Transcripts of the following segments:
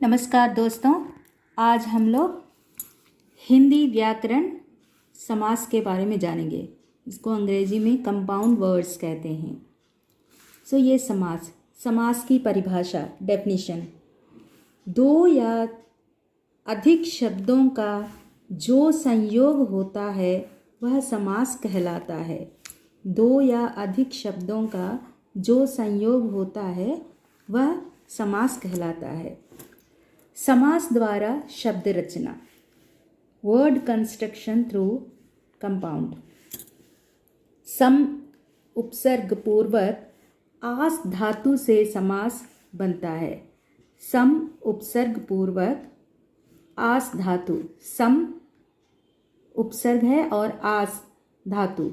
नमस्कार दोस्तों, आज हम लोग हिंदी व्याकरण समास के बारे में जानेंगे। इसको अंग्रेजी में कंपाउंड वर्ड्स कहते हैं। ये समास की परिभाषा, डेफिनेशन, दो या अधिक शब्दों का जो संयोग होता है वह समास कहलाता है। दो या अधिक शब्दों का जो संयोग होता है वह समास कहलाता है। समास द्वारा शब्द रचना, वर्ड कंस्ट्रक्शन थ्रू कंपाउंड। सम उपसर्ग पूर्वक आस धातु से समास बनता है। सम उपसर्ग पूर्वक आस धातु, सम उपसर्ग है और आस धातु,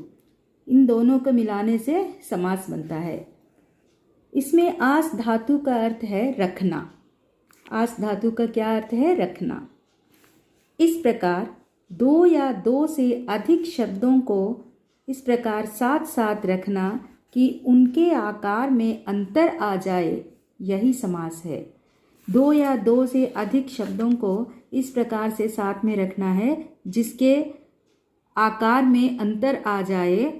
इन दोनों को मिलाने से समास बनता है। इसमें आस धातु का अर्थ है रखना। आस धातु का क्या अर्थ है? रखना। इस प्रकार दो या दो से अधिक शब्दों को इस प्रकार साथ साथ रखना कि उनके आकार में अंतर आ जाए, यही समास है। दो या दो से अधिक शब्दों को इस प्रकार से साथ में रखना है जिसके आकार में अंतर आ जाए,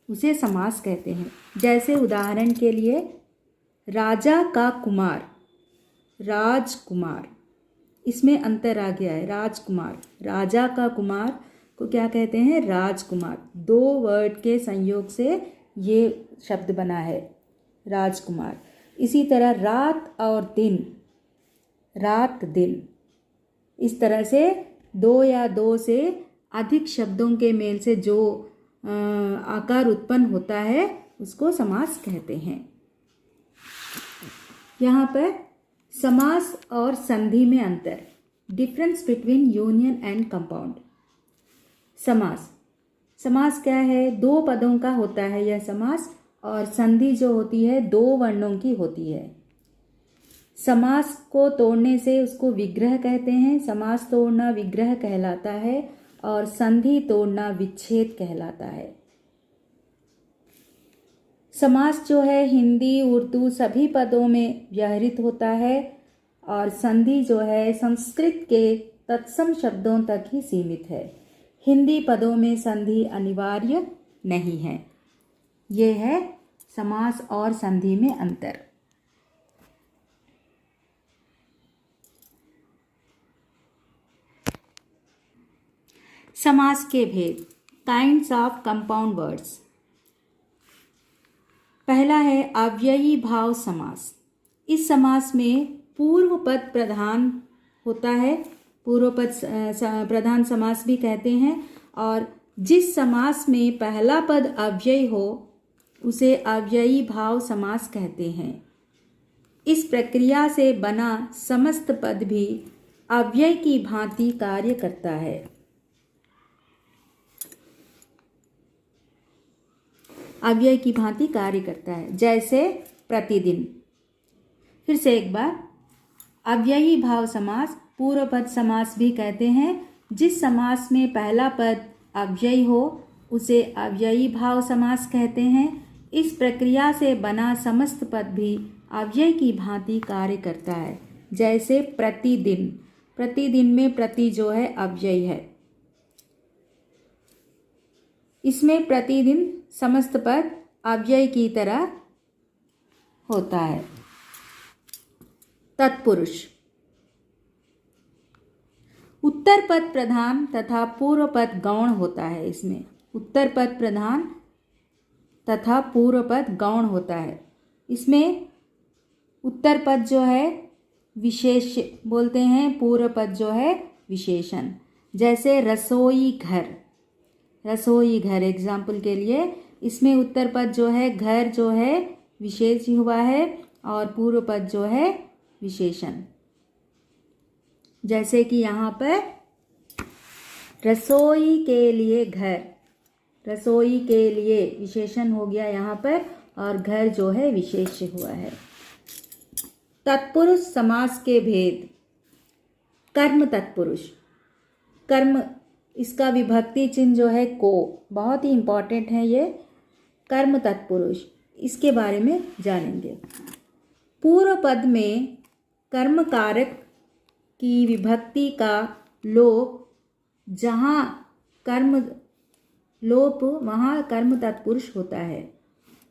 उसे समास कहते हैं। जैसे उदाहरण के लिए, राजा का कुमार, राजकुमार, इसमें अंतर आ गया है। राजकुमार, राजा का कुमार को क्या कहते हैं? राजकुमार। दो वर्ड के संयोग से ये शब्द बना है, राजकुमार। इसी तरह रात और दिन, रात दिन, इस तरह से दो या दो से अधिक शब्दों के मेल से जो आकार उत्पन्न होता है उसको समास कहते हैं। यहाँ पर समास और संधि में अंतर, difference between union and compound. समास क्या है? दो पदों का होता है यह समास, और संधि जो होती है दो वर्णों की होती है। समास को तोड़ने से उसको विग्रह कहते हैं। समास तोड़ना विग्रह कहलाता है और संधि तोड़ना विच्छेद कहलाता है। समास जो है हिंदी, उर्दू सभी पदों में व्यवहृत होता है, और संधि जो है संस्कृत के तत्सम शब्दों तक ही सीमित है। हिंदी पदों में संधि अनिवार्य नहीं है। ये है समास और संधि में अंतर। समास के भेद, काइंड्स ऑफ कंपाउंड वर्ड्स। पहला है अव्ययी भाव समास। इस समास में पूर्व पद प्रधान होता है, पूर्व पद प्रधान समास भी कहते हैं, और जिस समास में पहला पद अव्ययी हो उसे अव्ययी भाव समास कहते हैं। इस प्रक्रिया से बना समस्त पद भी अव्यय की भांति कार्य करता है। अव्यय की भांति कार्य करता है, जैसे प्रतिदिन। फिर से एक बार, अव्ययी भाव समास पूर्व पद समास भी कहते हैं। जिस समास में पहला पद अव्ययी हो उसे अव्ययी भाव समास कहते हैं। इस प्रक्रिया से बना समस्त पद भी अव्यय की भांति कार्य करता है, जैसे प्रतिदिन। प्रतिदिन में प्रति जो है अव्ययी है। इसमें प्रतिदिन समस्त पद अव्यय की तरह होता है। तत्पुरुष, उत्तर पद प्रधान तथा पूर्व पद गौण होता है। इसमें उत्तर पद प्रधान तथा पूर्व पद गौण होता है। इसमें उत्तर पद जो है विशेष बोलते हैं, पूर्व पद जो है विशेषण। जैसे रसोई घर, रसोई घर एग्जाम्पल के लिए, इसमें उत्तर पद जो है घर जो है विशेष हुआ है और पूर्व पद जो है विशेषण। जैसे कि यहाँ पर रसोई के लिए घर, रसोई के लिए विशेषण हो गया यहाँ पर, और घर जो है विशेष हुआ है। तत्पुरुष समास के भेद, कर्म तत्पुरुष, कर्म इसका विभक्ति चिन्ह जो है को, बहुत ही इंपॉर्टेंट है ये। कर्म तत्पुरुष, इसके बारे में जानेंगे। पूर्व पद में कर्म कारक की विभक्ति का लोप, जहाँ कर्म लोप वहाँ कर्म तत्पुरुष होता है।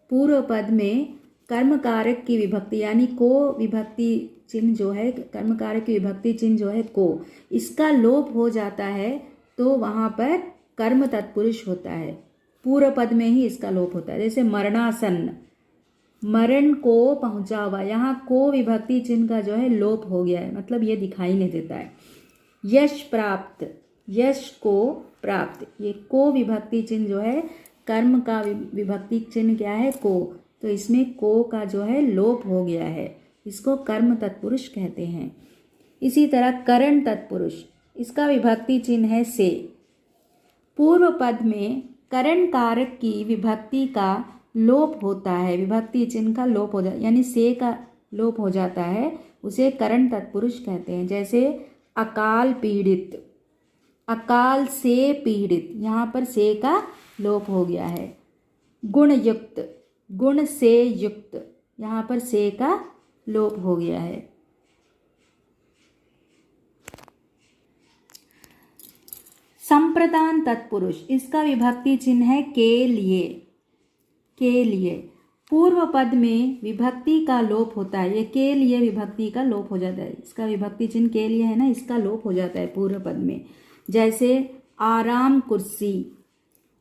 पूर्व पद में कर्म कारक की विभक्ति यानी को विभक्ति चिन्ह जो है, कर्म कारक की विभक्ति चिन्ह जो है को, इसका लोप हो जाता है तो वहाँ पर कर्म तत्पुरुष होता है। पूर्व पद में ही इसका लोप होता है। जैसे मरणासन्न, मरण को पहुँचा हुआ, यहाँ को विभक्ति चिन्ह का जो है लोप हो गया है, मतलब ये दिखाई नहीं देता है। यश प्राप्त, यश को प्राप्त, ये को विभक्ति चिन्ह जो है, कर्म का विभक्ति चिन्ह क्या है को, तो इसमें को का जो है लोप हो गया है, इसको कर्म तत्पुरुष कहते हैं। इसी तरह करण तत्पुरुष, इसका विभक्ति चिन्ह है से। पूर्व पद में करण कारक की विभक्ति का लोप होता है, विभक्ति चिन्ह का लोप हो जाता है, यानी से का लोप हो जाता है, उसे करण तत्पुरुष कहते हैं। जैसे अकाल पीड़ित, अकाल से पीड़ित, यहाँ पर से का लोप हो गया है। गुण युक्त, गुण से युक्त, यहाँ पर से का लोप हो गया है। संप्रदान तत्पुरुष, इसका विभक्ति चिन्ह है के लिए, के लिए। पूर्व पद में विभक्ति का लोप होता है, ये के लिए विभक्ति का लोप हो जाता है, इसका विभक्ति चिन्ह के लिए है ना, इसका लोप हो जाता है पूर्व पद में। जैसे आराम कुर्सी,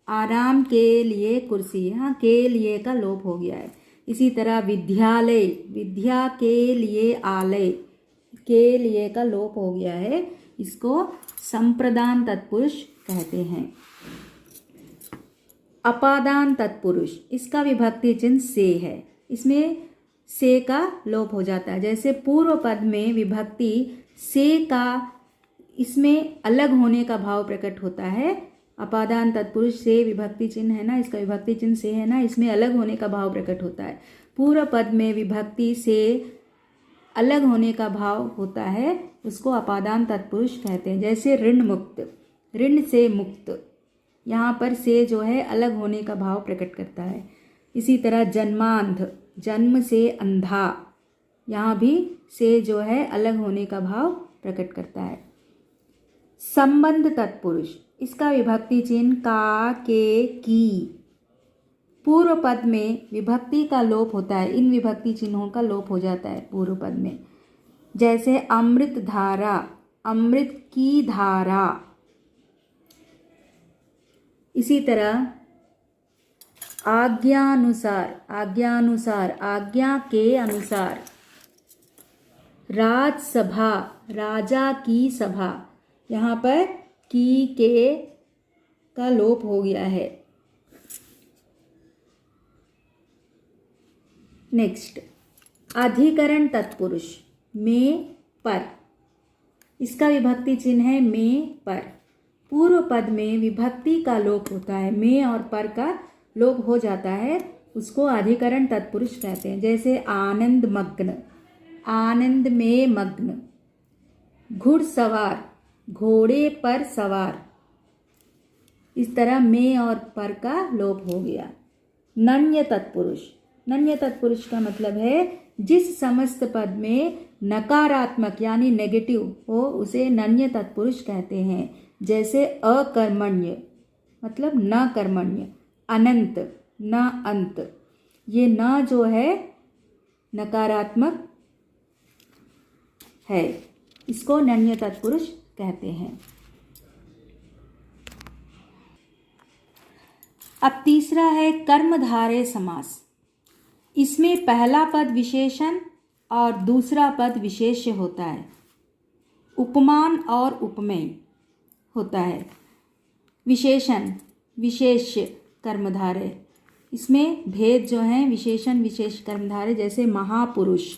आराम के लिए कुर्सी, यहाँ के लिए का लोप हो गया है। इसी तरह विद्यालय, विद्या के लिए आलय, के लिए का लोप हो गया है, इसको संप्रदान तत्पुरुष कहते हैं। अपादान तत्पुरुष, इसका विभक्ति चिन्ह से है, इसमें से का लोप हो जाता है। जैसे पूर्व पद में विभक्ति से का, इसमें अलग होने का भाव प्रकट होता है। अपादान तत्पुरुष से विभक्ति चिन्ह है ना, इसका विभक्ति चिन्ह से है ना, इसमें अलग होने का भाव प्रकट होता है। पूर्व पद में विभक्ति से अलग होने का भाव होता है, उसको अपादान तत्पुरुष कहते हैं। जैसे ऋण मुक्त, ऋण से मुक्त, यहाँ पर से जो है अलग होने का भाव प्रकट करता है। इसी तरह जन्मांध, जन्म से अंधा, यहाँ भी से जो है अलग होने का भाव प्रकट करता है। संबंध तत्पुरुष, इसका विभक्ति चिन्ह का, के, की। पूर्व पद में विभक्ति का लोप होता है, इन विभक्ति चिन्हों का लोप हो जाता है पूर्व पद में। जैसे अमृत धारा, अमृत की धारा। इसी तरह आज्ञानुसार, आज्ञानुसार, आज्ञा के अनुसार। राजसभा, राजा की सभा, यहाँ पर की के का लोप हो गया है। नेक्स्ट, अधिकरण तत्पुरुष, में, पर, इसका विभक्ति चिन्ह है में, पर। पूर्व पद में विभक्ति का लोप होता है, में और पर का लोप हो जाता है, उसको अधिकरण तत्पुरुष कहते हैं। जैसे आनंद मग्न, आनंद में मग्न। घुड़सवार, घोड़े पर सवार। इस तरह में और पर का लोप हो गया। नन्य तत्पुरुष, नन्य तत्पुरुष का मतलब है जिस समस्त पद में नकारात्मक यानी नेगेटिव हो उसे नन्य तत्पुरुष कहते हैं। जैसे अकर्मण्य मतलब न कर्मण्य, अनंत न अंत, ये न जो है नकारात्मक है, इसको नन्य तत्पुरुष कहते हैं। अब तीसरा है कर्मधारय समास। इसमें पहला पद विशेषण और दूसरा पद विशेष्य होता है, उपमान और उपमेय होता है। विशेषण विशेष्य कर्मधारय, इसमें भेद जो है विशेषण विशेष कर्मधारय। जैसे महापुरुष,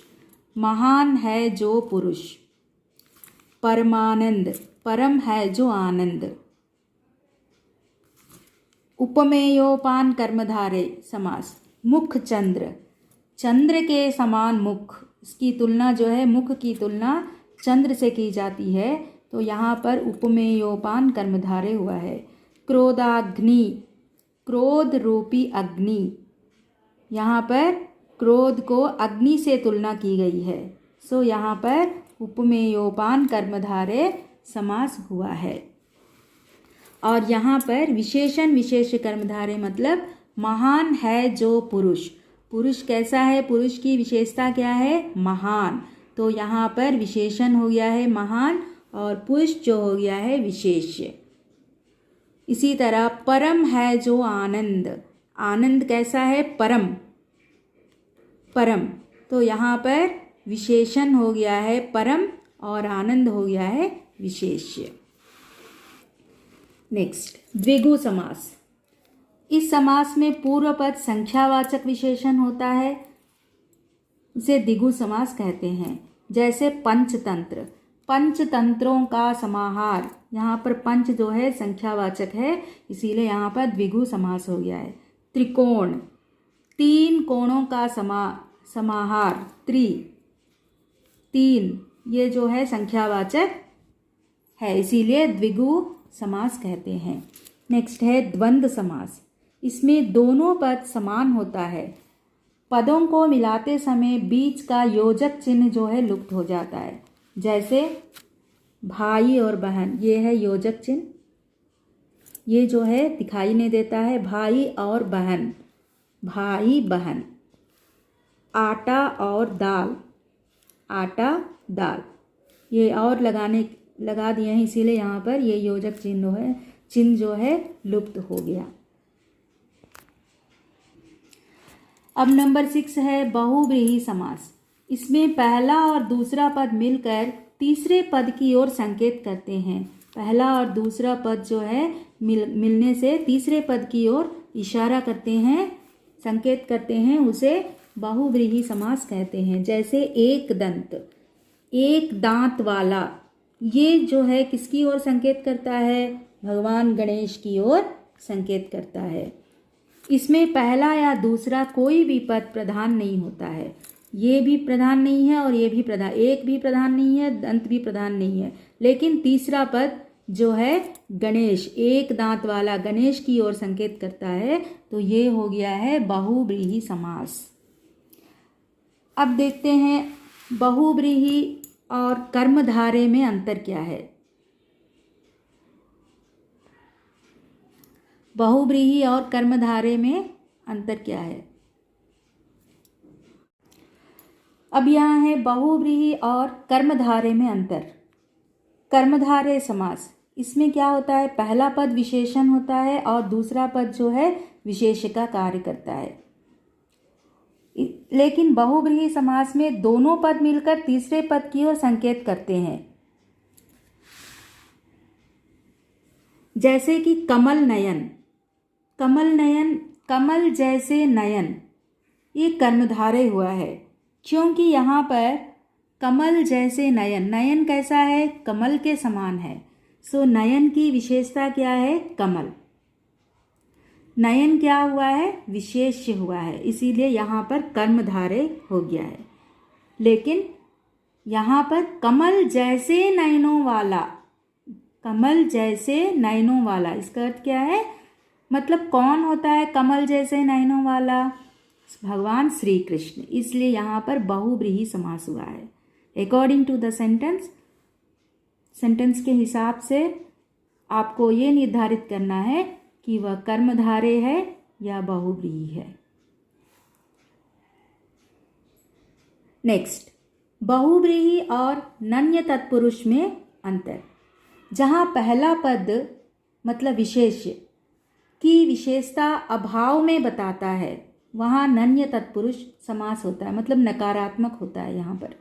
महान है जो पुरुष। परमानंद, परम है जो आनंद। उपमेयोपान कर्मधारय समास। मुख चंद्र, चंद्र के समान मुख, इसकी तुलना जो है मुख की तुलना चंद्र से की जाती है, तो यहाँ पर उपमेयोपान कर्मधारय हुआ है। क्रोधाग्नि, क्रोध रूपी अग्नि, यहाँ पर क्रोध को अग्नि से तुलना की गई है, सो यहाँ पर उपमेयोपान कर्मधारय समास हुआ है। और यहाँ पर विशेषण विशेष कर्मधारय मतलब महान है जो पुरुष। पुरुष कैसा है, पुरुष की विशेषता क्या है, महान। तो यहाँ पर विशेषण हो गया है महान और पुरुष जो हो गया है विशेष्य। इसी तरह परम है जो आनंद। आनंद कैसा है, परम। परम, तो यहाँ पर विशेषण हो गया है परम और आनंद हो गया है विशेष्य। नेक्स्ट, द्विगु समास। इस समास में पूर्व पद संख्यावाचक विशेषण होता है, इसे द्विगु समास कहते हैं। जैसे पंचतंत्र, पंचतंत्रों का समाहार। यहाँ पर पंच जो है संख्यावाचक है, इसीलिए यहाँ पर द्विगु समास हो गया है। त्रिकोण, तीन कोणों का समाहार। तीन, ये जो है संख्यावाचक है, इसीलिए द्विगु समास कहते हैं। नेक्स्ट है द्वंद्व समास। इसमें दोनों पद समान होता है, पदों को मिलाते समय बीच का योजक चिन्ह जो है लुप्त हो जाता है। जैसे भाई और बहन, ये है योजक चिन्ह, ये जो है दिखाई नहीं देता है। भाई और बहन, भाई बहन। आटा और दाल, आटा दाल, ये और लगा दिए हैं, इसीलिए यहाँ पर ये योजक चिन्ह जो है लुप्त हो गया। अब नंबर 6 है बहुव्रीहि समास। इसमें पहला और दूसरा पद मिलकर तीसरे पद की ओर संकेत करते हैं। पहला और दूसरा पद जो है मिलने से तीसरे पद की ओर इशारा करते हैं, संकेत करते हैं, उसे बहुव्रीहि समास कहते हैं। जैसे एक दंत, एक दांत वाला, ये जो है किसकी ओर संकेत करता है, भगवान गणेश की ओर संकेत करता है। इसमें पहला या दूसरा कोई भी पद प्रधान नहीं होता है, ये भी प्रधान नहीं है और ये भी प्रधान, एक भी प्रधान नहीं है, दंत भी प्रधान नहीं है, लेकिन तीसरा पद जो है गणेश, एक दांत वाला गणेश की ओर संकेत करता है, तो ये हो गया है बहुव्रीहि समास। अब देखते हैं बहुव्रीहि और कर्मधारय में अंतर क्या है। बहुव्रीहि और कर्मधारय में अंतर क्या है। अब यहाँ है बहुव्रीहि और कर्मधारय में अंतर। कर्मधारय समास, इसमें क्या होता है, पहला पद विशेषण होता है और दूसरा पद जो है विशेष्य का कार्य करता है। लेकिन बहुव्रीहि समास में दोनों पद मिलकर तीसरे पद की ओर संकेत करते हैं। जैसे कि कमल नयन, कमल नयन, कमल जैसे नयन, ये कर्मधारय हुआ है, क्योंकि यहाँ पर कमल जैसे नयन, नयन कैसा है, कमल के समान है। सो नयन की विशेषता क्या है, कमल। नयन क्या हुआ है, विशेष्य हुआ है, इसीलिए यहाँ पर कर्मधारय हो गया है। लेकिन यहाँ पर कमल जैसे नयनों वाला, कमल जैसे नयनों वाला, इसका अर्थ क्या है, मतलब कौन होता है कमल जैसे नयनों वाला, भगवान श्री कृष्ण, इसलिए यहाँ पर बहुव्रीहि समास हुआ है। अकॉर्डिंग टू द सेंटेंस के हिसाब से आपको ये निर्धारित करना है कि वह कर्मधारय है या बहुव्रीहि है। नेक्स्ट, बहुव्रीहि और नन्य तत्पुरुष में अंतर। जहाँ पहला पद मतलब विशेष्य की विशेषता अभाव में बताता है, वहाँ नन्य तत्पुरुष समास होता है, मतलब नकारात्मक होता है। यहाँ पर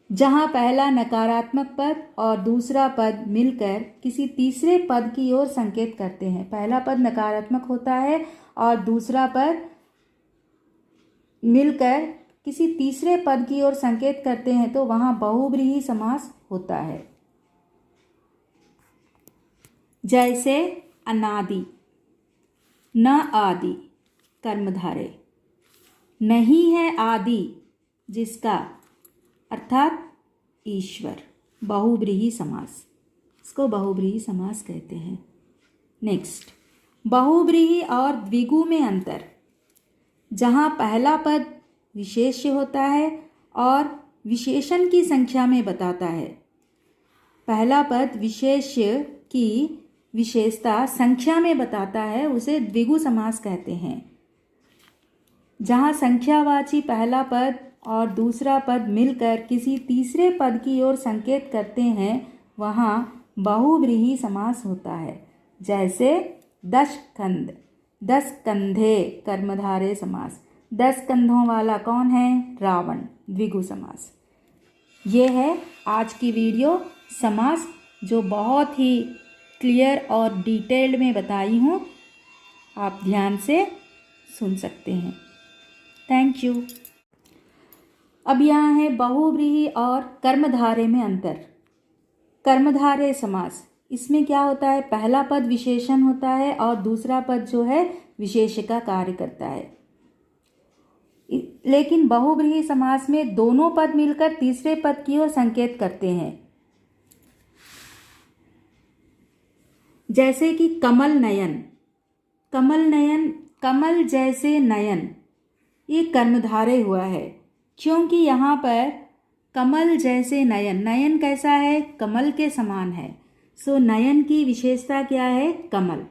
जहाँ पहला नकारात्मक पद और दूसरा पद मिलकर किसी तीसरे पद की ओर संकेत करते हैं, पहला पद नकारात्मक होता है और दूसरा पद मिलकर किसी तीसरे पद की ओर संकेत करते हैं, तो वहाँ बहुव्रीहि समास होता है। जैसे अनादि, न आदि कर्मधारय, नहीं है आदि जिसका, अर्थात ईश्वर, बहुव्रीहि समास, इसको बहुव्रीहि समास कहते हैं। नेक्स्ट, बहुव्रीहि और द्विगु में अंतर। जहाँ पहला पद विशेष्य होता है और विशेषण की संख्या में बताता है। पहला पद विशेष्य की विशेषता संख्या में बताता है, उसे द्विगु समास कहते हैं। जहाँ संख्यावाची पहला पद और दूसरा पद मिलकर किसी तीसरे पद की ओर संकेत करते हैं, वहाँ बहुव्रीहि समास होता है। जैसे दशकंध, दस कंधे कर्मधारय समास। 10 कंधों वाला कौन है? रावण, द्विगु समास। ये है आज की वीडियो समास, जो बहुत ही क्लियर और डिटेल्ड में बताई हूँ। आप ध्यान से सुन सकते हैं। Thank you. अब यहाँ है बहुव्रीहि और कर्मधारय में अंतर। कर्मधारय समास, इसमें क्या होता है? पहला पद विशेषण होता है और दूसरा पद जो है विशेष्य का कार्य करता है। लेकिन बहुव्रीहि समास में दोनों पद मिलकर तीसरे पद की ओर संकेत करते हैं। जैसे कि कमल नयन, कमल नयन, कमल जैसे नयन, ये कर्मधारय हुआ है, क्योंकि यहाँ पर कमल जैसे नयन, नयन कैसा है? कमल के समान है। सो नयन की विशेषता क्या है? कमल।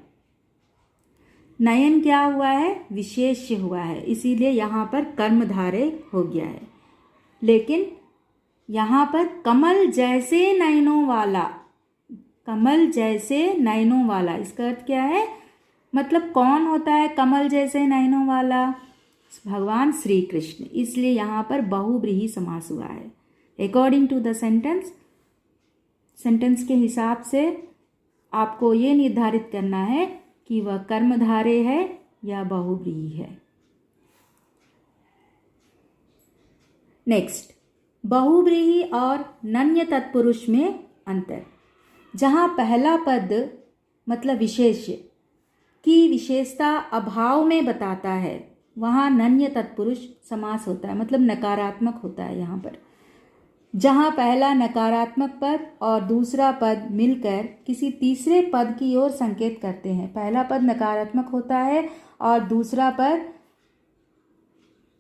नयन क्या हुआ है? विशेष्य हुआ है, इसीलिए यहाँ पर कर्मधारय हो गया है। लेकिन यहाँ पर कमल जैसे नयनों वाला, कमल जैसे नयनों वाला, इसका अर्थ क्या है? मतलब कौन होता है कमल जैसे नयनों वाला? भगवान श्री कृष्ण। इसलिए यहाँ पर बहुव्रीहि समास हुआ है। According to the sentence, sentence के हिसाब से आपको ये निर्धारित करना है कि वह कर्मधारय है या बहुव्रीहि है। नेक्स्ट, बहुव्रीहि और नन्य तत्पुरुष में अंतर। जहाँ पहला पद मतलब विशेष्य की विशेषता अभाव में बताता है, वहाँ नन्य तत्पुरुष समास होता है, मतलब नकारात्मक होता है। यहाँ पर जहाँ पहला नकारात्मक पद और दूसरा पद मिलकर किसी तीसरे पद की ओर संकेत करते हैं। पहला पद नकारात्मक होता है और दूसरा पद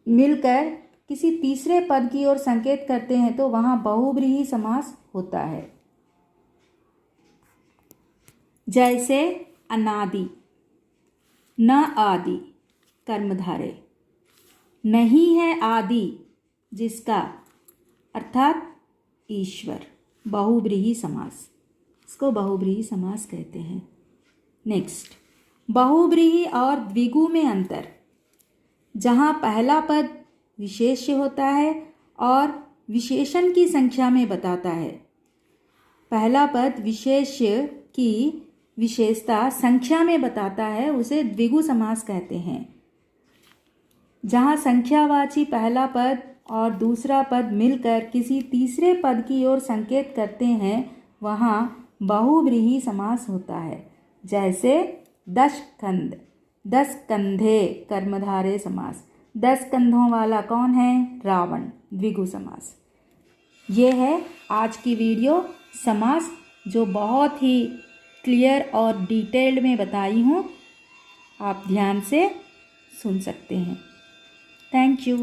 मिलकर किसी तीसरे पद की ओर संकेत करते हैं, तो वहाँ बहुव्रीहि समास होता है। जैसे अनादि, न आदि कर्मधारय, नहीं है आदि जिसका, अर्थात ईश्वर, बहुव्रीहि समास, इसको बहुव्रीहि समास कहते हैं। नेक्स्ट, बहुव्रीहि और द्विगु में अंतर। जहाँ पहला पद विशेष्य होता है और विशेषण की संख्या में बताता है। पहला पद विशेष्य की विशेषता संख्या में बताता है, उसे द्विगु समास कहते हैं। जहाँ संख्यावाची पहला पद और दूसरा पद मिलकर किसी तीसरे पद की ओर संकेत करते हैं, वहाँ बहुव्रीहि समास होता है। जैसे दशकंध, 10 कंधे कर्मधारय समास। 10 कंधों वाला कौन है? रावण, द्विगु समास। ये है आज की वीडियो समास, जो बहुत ही क्लियर और डिटेल्ड में बताई हूँ। आप ध्यान से सुन सकते हैं। Thank you.